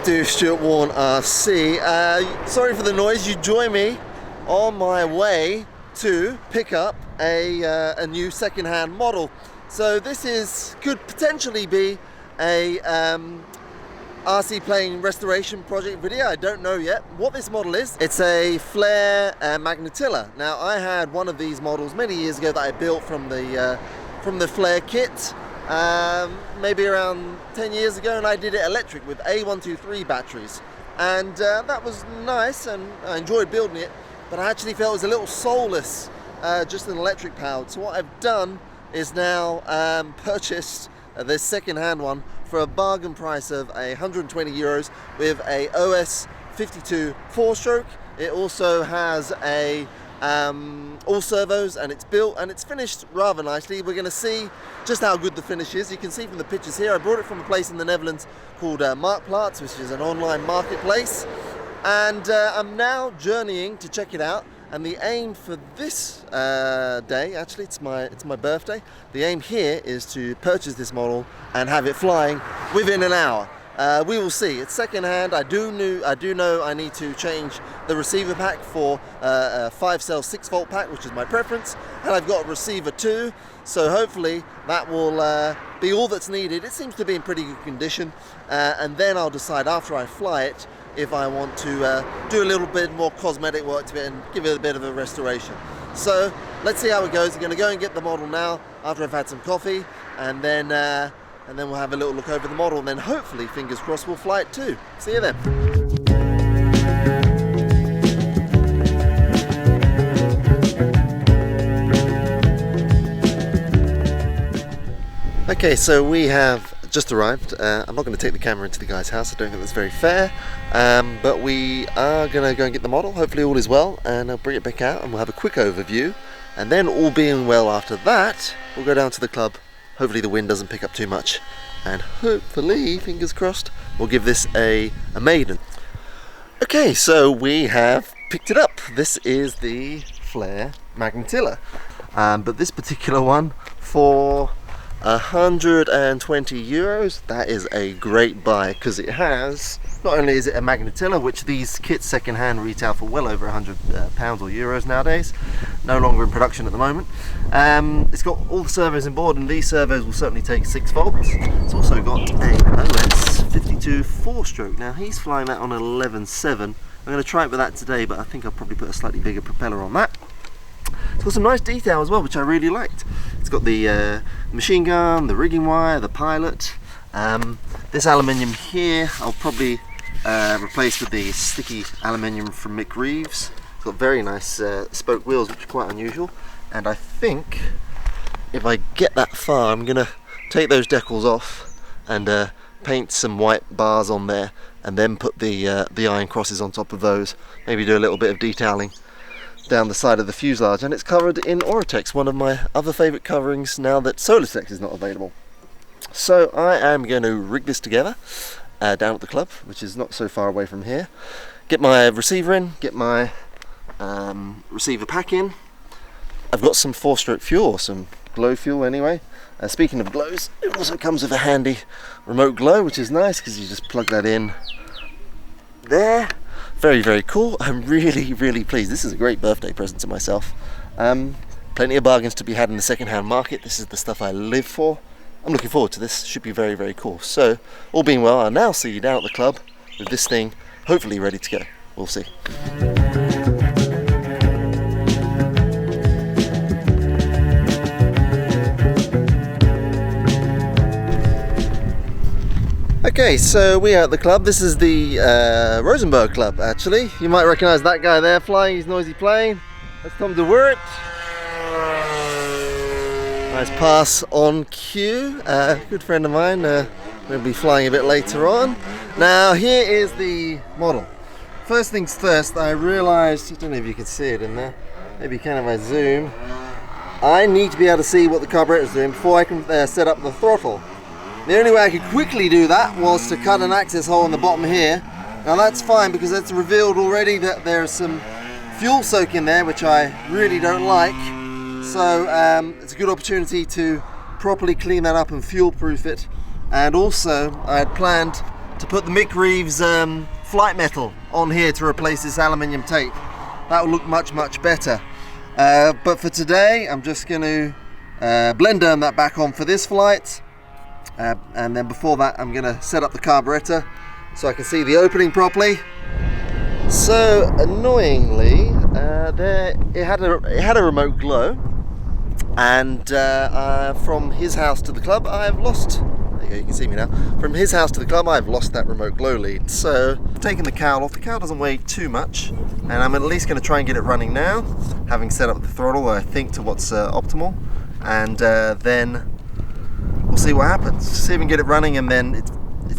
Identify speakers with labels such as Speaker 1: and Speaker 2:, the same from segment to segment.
Speaker 1: Welcome to Stuart Warne RC. Sorry for the noise. You join me on my way to pick up a new second-hand model. So this could potentially be a RC plane restoration project video. I don't know yet what this model is. It's a Flair Magnatilla. Now, I had one of these models many years ago that I built from the Flair kit. Maybe around 10 years ago, and I did it electric with A123 batteries, and that was nice and I enjoyed building it, but I actually felt it was a little soulless, just an electric powered. So what I've done is now purchased this second-hand one for a bargain price of €120 with a OS 52 4-stroke. It also has a all servos, and it's built and it's finished rather nicely. We're going to see just how good the finish is. You can see from the pictures here, I brought it from a place in the Netherlands called Marktplaats, which is an online marketplace, and I'm now journeying to check it out. And the aim for this day, actually it's my birthday, the aim here is to purchase this model and have it flying within an hour. We will see. It's second-hand. I do know I need to change the receiver pack for a 5-cell 6-volt pack, which is my preference, and I've got a receiver too, so hopefully that will be all that's needed. It seems to be in pretty good condition, and then I'll decide after I fly it if I want to do a little bit more cosmetic work to it and give it a bit of a restoration. So let's see how it goes. I'm going to go and get the model now after I've had some coffee, and then we'll have a little look over the model, and then hopefully, fingers crossed, we'll fly it too. See you then. Okay, so we have just arrived. I'm not going to take the camera into the guy's house. I don't think that's very fair. But we are going to go and get the model. Hopefully all is well, and I'll bring it back out and we'll have a quick overview. And then, all being well after that, we'll go down to the club. Hopefully the wind doesn't pick up too much, and hopefully, fingers crossed, we'll give this a Maiden. Okay, so we have picked it up. This is the Flair Magnatilla, but this particular one for €120. That is a great buy, because it has, not only is it a Magnatilla, which these kits second-hand retail for well over £100 or euros nowadays, no longer in production at the moment. It's got all the servos on board, and these servos will certainly take 6 volts. It's also got a OS 52 4-stroke. Now he's flying that on 11.7. I'm going to try it with that today, but I think I'll probably put a slightly bigger propeller on that. It's got some nice detail as well, which I really liked. It's got the machine gun, the rigging wire, the pilot. This aluminium here I'll probably replace with the sticky aluminium from Mick Reeves. It's got very nice spoke wheels, which are quite unusual. And I think if I get that far, I'm going to take those decals off and paint some white bars on there, and then put the iron crosses on top of those. Maybe do a little bit of detailing down the side of the fuselage, and it's covered in Oratex, one of my other favourite coverings now that Solatex is not available. So I am going to rig this together down at the club, which is not so far away from here. Get my receiver in, get my receiver pack in. I've got some 4-stroke fuel, or some glow fuel anyway. Speaking of glows, it also comes with a handy remote glow, which is nice because you just plug that in there. Very, very cool. I'm really, really pleased. This is a great birthday present to myself. Plenty of bargains to be had in the second-hand market. This is the stuff I live for. I'm looking forward to this. Should be very, very cool. So, all being well, I'll now see you down at the club with this thing hopefully ready to go. We'll see. Okay, so we are at the club. This is the Rosenberg Club, actually. You might recognise that guy there flying his noisy plane. That's Tom DeWirt. Nice pass on cue. Good friend of mine. We'll be flying a bit later on. Now, here is the model. First things first, I realised, I don't know if you can see it in there, maybe you can if I zoom. I need to be able to see what the carburetor is doing before I can set up the throttle. The only way I could quickly do that was to cut an access hole in the bottom here. Now that's fine, because it's revealed already that there's some fuel soak in there, which I really don't like. So it's a good opportunity to properly clean that up and fuel proof it. And also I had planned to put the Mick Reeves flight metal on here to replace this aluminium tape. That will look much better. But for today, I'm just going to blend that back on for this flight. And then before that, I'm going to set up the carburetor so I can see the opening properly. So annoyingly, it had a remote glow, and from his house to the club, I've lost. There you go, you can see me now. From his house to the club, I've lost that remote glow lead. So I've taken the cowl off. The cowl doesn't weigh too much, and I'm at least going to try and get it running now, having set up the throttle, I think, to what's optimal, and then we'll see what happens. See if we can get it running, and then it's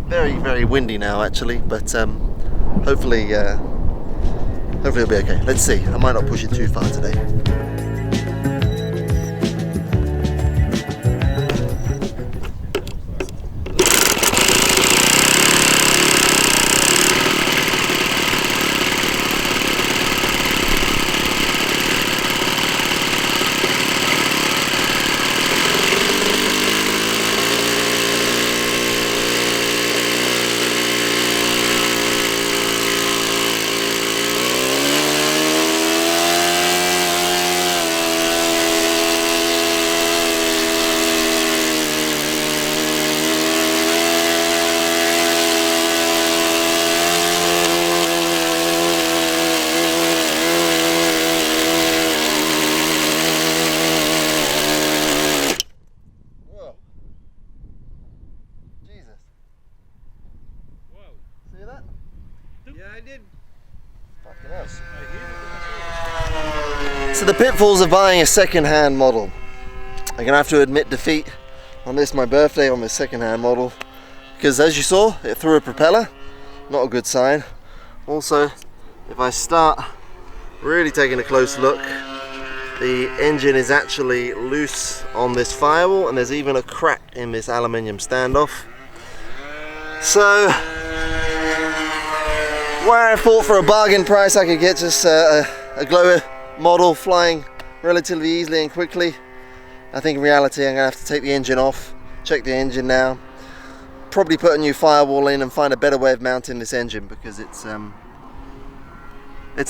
Speaker 1: very windy now actually, but hopefully it'll be okay. Let's see. I might not push it too far today. So the pitfalls of buying a second-hand model. I'm going to have to admit defeat on this, my birthday, on this second-hand model, because as you saw, it threw a propeller. Not a good sign. Also, if I start really taking a close look, the engine is actually loose on this firewall, and there's even a crack in this aluminium standoff. So where I thought for a bargain price I could get just a glow model flying relatively easily and quickly, I think in reality I'm going to have to take the engine off, check the engine now, probably put a new firewall in and find a better way of mounting this engine, because it's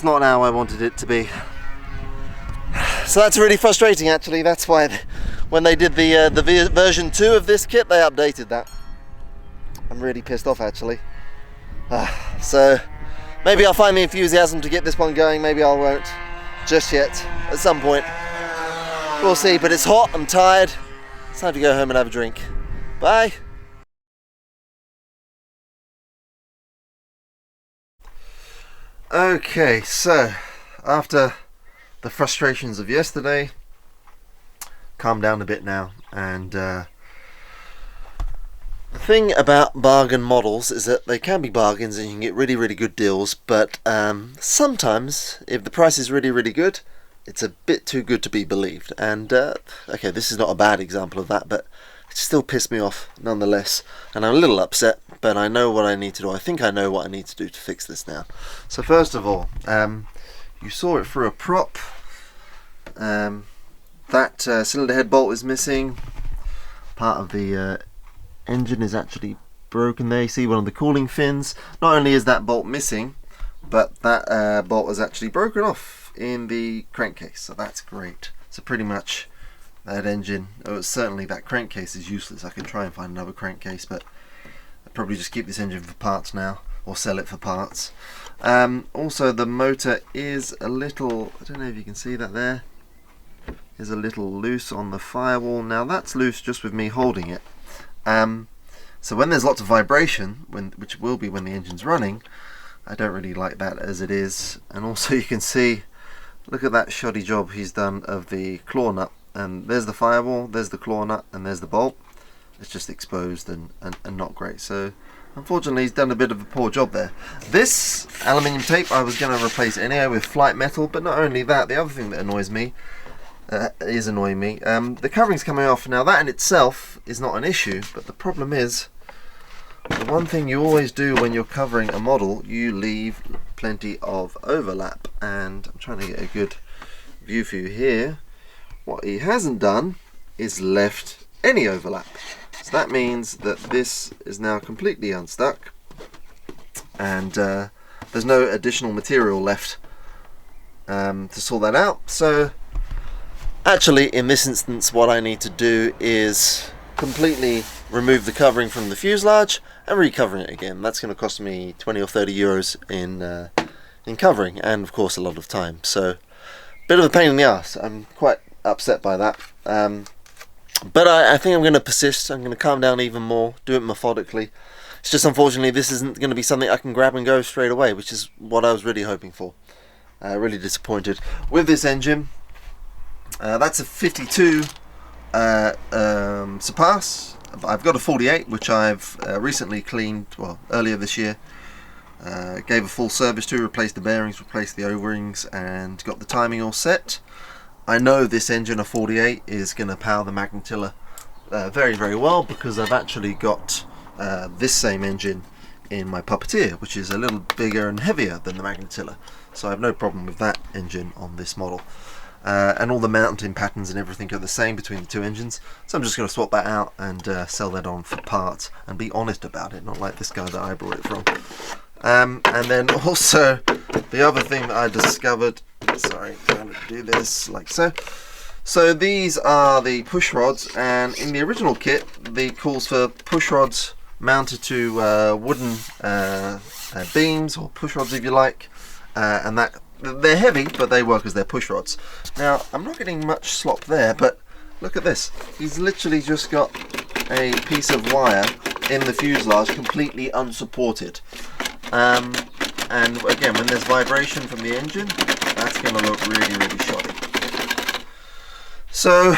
Speaker 1: not how I wanted it to be. So that's really frustrating actually. That's why when they did the version 2 of this kit, they updated that. I'm really pissed off actually. So maybe I'll find the enthusiasm to get this one going, maybe I won't just yet. At some point we'll see, but it's hot, I'm tired, it's time to go home and have a drink. Bye. Okay, so after the frustrations of yesterday, calmed down a bit now, and the thing about bargain models is that they can be bargains and you can get really good deals, but sometimes if the price is really good, it's a bit too good to be believed. And okay, this is not a bad example of that, but it still pissed me off nonetheless, and I'm a little upset, but I know what I need to do. I think I know what I need to do to fix this now. So first of all, you saw it through a prop. That cylinder head bolt is missing. Part of the engine is actually broken there. You see one of the cooling fins. Not only is that bolt missing, but that bolt is actually broken off in the crankcase, so that's great. So pretty much that engine, certainly that crankcase is useless. I can try and find another crankcase, but I'll probably just keep this engine for parts now, or sell it for parts. Also the motor is a little, I don't know if you can see that there, is a little loose on the firewall. Now that's loose just with me holding it. So when there's lots of vibration, which will be when the engine's running, I don't really like that as it is. And also you can see, look at that shoddy job he's done of the claw nut, and there's the firewall, there's the claw nut, and there's the bolt. It's just exposed and not great. So unfortunately he's done a bit of a poor job there. This aluminium tape I was going to replace anyway with flight metal, but not only that, the other thing that annoys me, the covering's coming off. Now that in itself is not an issue, but the problem is, the one thing you always do when you're covering a model, you leave plenty of overlap, and I'm trying to get a good view for you here. What he hasn't done is left any overlap. So that means that this is now completely unstuck. and there's no additional material left to sort that out. So actually in this instance what I need to do is completely remove the covering from the fuselage and recovering it again. That's going to cost me 20 or 30 euros in covering, and of course a lot of time. So bit of a pain in the ass. I'm quite upset by that. But I think I'm going to persist. I'm going to calm down even more, do it methodically. It's just unfortunately this isn't going to be something I can grab and go straight away, which is what I was really hoping for. Really disappointed with this engine. That's a 52 Surpass. I've got a 48 which I've recently cleaned, well, earlier this year. Gave a full service to, replaced the bearings, replaced the O-rings, and got the timing all set. I know this engine, a 48, is going to power the Magnatilla very, very well, because I've actually got this same engine in my Puppeteer, which is a little bigger and heavier than the Magnatilla. So I have no problem with that engine on this model. And all the mounting patterns and everything are the same between the two engines, so I'm just going to swap that out and sell that on for parts and be honest about it, not like this guy that I brought it from. And then also the other thing that I discovered, sorry, I'm going to do this like so. So these are the push rods, and in the original kit the calls for push rods mounted to wooden beams, or push rods if you like, and that they're heavy, but they work as their push rods. Now, I'm not getting much slop there, but look at this. He's literally just got a piece of wire in the fuselage, completely unsupported. And again, when there's vibration from the engine, that's going to look really, really shoddy. So,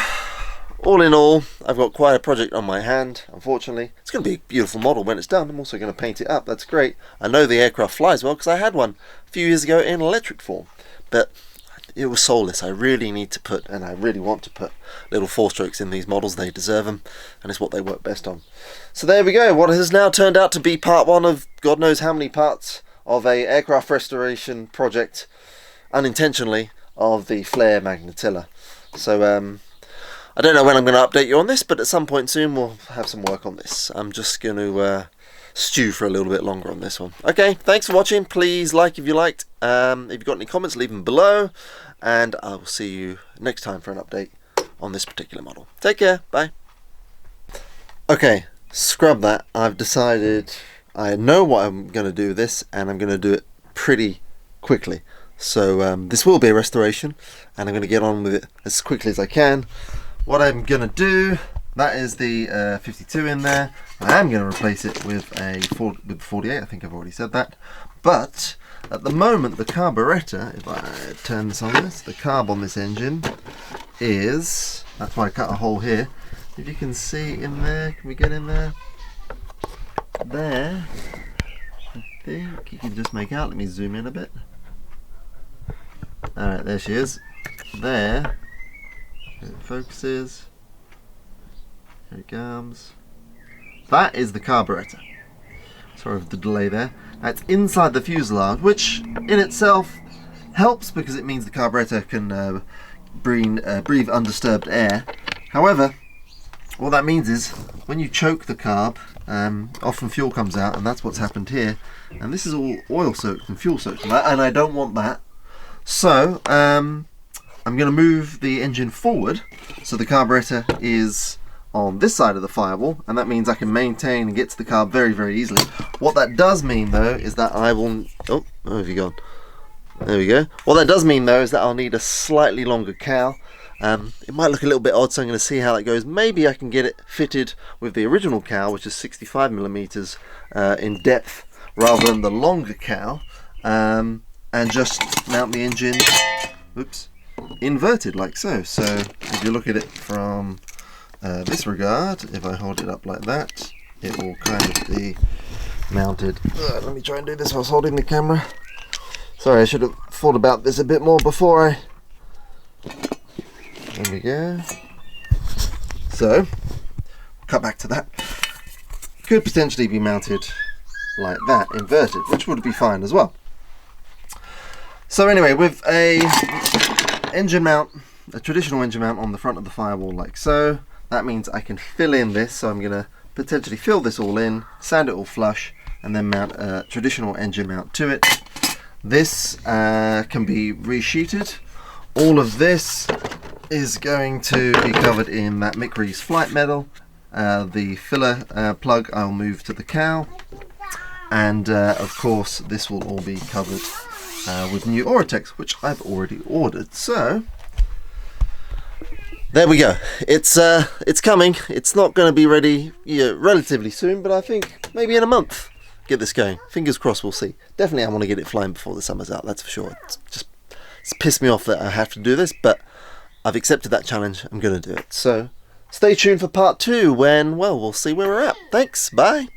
Speaker 1: all in all, I've got quite a project on my hand, unfortunately. It's going to be a beautiful model when it's done. I'm also going to paint it up. That's great. I know the aircraft flies well because I had one a few years ago in electric form. But it was soulless. I really need to put, and I really want to put, little four-strokes in these models. They deserve them, and it's what they work best on. So there we go. What has now turned out to be part one of God knows how many parts of a aircraft restoration project, unintentionally, of the Flair Magnatilla. So, I don't know when I'm going to update you on this, but at some point soon we'll have some work on this. I'm just going to stew for a little bit longer on this one. Okay, thanks for watching. Please like if you liked. If you've got any comments, leave them below. And I will see you next time for an update on this particular model. Take care. Bye. Okay, scrub that. I've decided I know what I'm going to do with this, and I'm going to do it pretty quickly. So this will be a restoration, and I'm going to get on with it as quickly as I can. What I'm going to do, that is the 52 in there. I am going to replace it with the 48, I think I've already said that. But at the moment the carburetor, if I turn this on this, the carb on this engine is, that's why I cut a hole here. If you can see in there, can we get in there? There, I think you can just make out, let me zoom in a bit. Alright, there she is. There. It focuses. Here it comes. That is the carburetor. Sorry for the delay there. That's inside the fuselage, which in itself helps because it means the carburetor can breathe undisturbed air. However, what that means is when you choke the carb, often fuel comes out, and that's what's happened here. And this is all oil soaked and fuel soaked, and I don't want that. So, I'm going to move the engine forward so the carburetor is on this side of the firewall, and that means I can maintain and get to the carb very, very easily. What that does mean though is that I will, oh, where have you gone? There we go. What that does mean though is that I'll need a slightly longer cowl. It might look a little bit odd, so I'm going to see how that goes. Maybe I can get it fitted with the original cowl, which is 65mm in depth, rather than the longer cowl, and just mount the engine, oops, inverted like so. So if you look at it from this regard, if I hold it up like that, it will kind of be mounted. Let me try and do this whilst holding the camera. Sorry, I should have thought about this a bit more before I... There we go. So, cut back to that. Could potentially be mounted like that, inverted, which would be fine as well. So anyway, with a engine mount, a traditional engine mount on the front of the firewall like so, that means I can fill in this. So I'm going to potentially fill this all in, sand it all flush, and then mount a traditional engine mount to it. This can be resheeted. All of this is going to be covered in that Micre's flight metal. The filler plug I'll move to the cowl, and of course this will all be covered with new Oratex, which I've already ordered. So there we go. It's coming. It's not going to be ready relatively soon, but I think maybe in a month get this going. Fingers crossed, we'll see. Definitely I want to get it flying before the summer's out, that's for sure. It's pissed me off that I have to do this, but I've accepted that challenge. I'm going to do it. So stay tuned for part 2 when, well, we'll see where we're at. Thanks, bye.